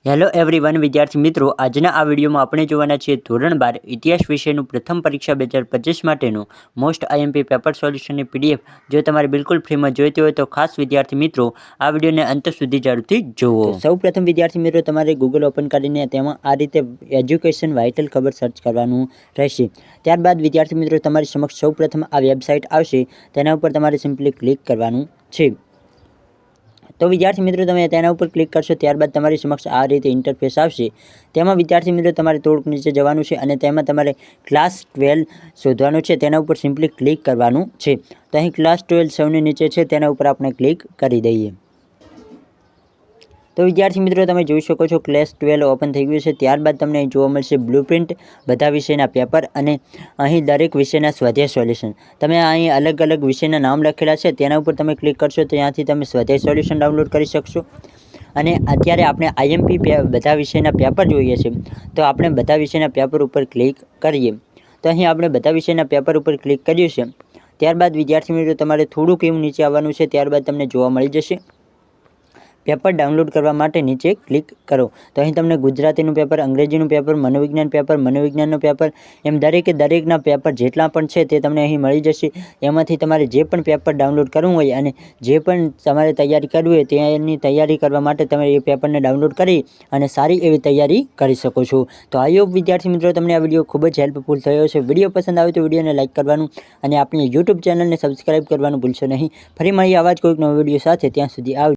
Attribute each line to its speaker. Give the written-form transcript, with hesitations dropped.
Speaker 1: Hello everyone વિદ્યાર્થી મિત્રો, આજના આ વિડીયોમાં આપણે જોવાના છીએ ધોરણ 12 ઇતિહાસ વિષયનું પ્રથમ પરીક્ષા 2025 માટેનું મોસ્ટ આઈએમપી પેપર સોલ્યુશનની પીડીએફ જો તમારે બિલકુલ ફ્રીમાં જોઈતી હોય તો ખાસ વિદ્યાર્થી મિત્રો આ વિડીયોને અંત સુધી જરૂરથી જુઓ। સૌ પ્રથમ વિદ્યાર્થી મિત્રો તમારે ગૂગલ ઓપન કરીને તેમાં આ રીતે એજ્યુકેશન વાઇટલ ખબર સર્ચ કરવાનું રહેશે। ત્યારબાદ વિદ્યાર્થી મિત્રો તમારી સમક્ષ સૌ પ્રથમ આ વેબસાઇટ આવશે, તેના ઉપર તમારે સિમ્પલી ક્લિક કરવાનું છે। તો વિદ્યાર્થી મિત્રો તમે તેના ઉપર ક્લિક કરશો ત્યારબાદ તમારી સમક્ષ આ રીતે ઇન્ટરફેસ આવશે। તેમાં વિદ્યાર્થી મિત્રો તમારે થોડુંક નીચે જવાનું છે અને તેમાં તમારે ક્લાસ 12 શોધવાનું છે, તેના ઉપર સિમ્પલી ક્લિક કરવાનું છે। તો અહીં ક્લાસ 12 સૌની નીચે છે, તેના ઉપર આપણે ક્લિક કરી દઈએ। તો વિદ્યાર્થી મિત્રો તમે જોઈ શકો છો ક્લાસ 12 ઓપન થઈ ગયું છે। ત્યારબાદ તમને અહીં જોવા મળશે બ્લુપ્રિન્ટ બધા વિષયના પેપર અને અહીં દરેક વિષયના સ્વાધ્યાય સોલ્યુશન। તમે અહીં અલગ અલગ વિષયના નામ લખેલા છે, તેના ઉપર તમે ક્લિક કરશો તો ત્યાંથી તમે સ્વાધ્યાય સોલ્યુશન ડાઉનલોડ કરી શકશો। અને અત્યારે આપણે આઈએમપી બધા વિષયના પેપર જોઈએ છે, તો આપણે બધા વિષયના પેપર ઉપર ક્લિક કરીએ। તો અહીં આપણે બધા વિષયના પેપર ઉપર ક્લિક કર્યું છે। ત્યારબાદ વિદ્યાર્થી મિત્રો તમારે થોડુંક એવું નીચે આવવાનું છે, ત્યારબાદ તમને જોવા મળી જશે પેપર ડાઉનલોડ કરવા માટે નીચે ક્લિક કરો। તો અહીં તમને ગુજરાતીનું પેપર, અંગ્રેજીનું પેપર, મનોવિજ્ઞાનનું પેપર એમ દરેકના પેપર જેટલા પણ છે તે તમને અહીં મળી જશે। એમાંથી તમારે જે પણ પેપર ડાઉનલોડ કરવું હોય અને જે પણ તમારે તૈયારી કરવી હોય તેની તૈયારી કરવા માટે તમે એ પેપરને ડાઉનલોડ કરી અને સારી એવી તૈયારી કરી શકો છો। તો આઈ હોપ વિદ્યાર્થી મિત્રો તમને આ વિડીયો ખૂબ જ હેલ્પફુલ થયો છે। વિડીયો પસંદ આવે તો વિડીયોને લાઇક કરવાનું અને આપણી યુટ્યુબ ચેનલને સબસ્ક્રાઈબ કરવાનું ભૂલશો નહીં। ફરી મળીએ આવા જ કોઈક નવો વિડીયો સાથે, ત્યાં સુધી આવજો।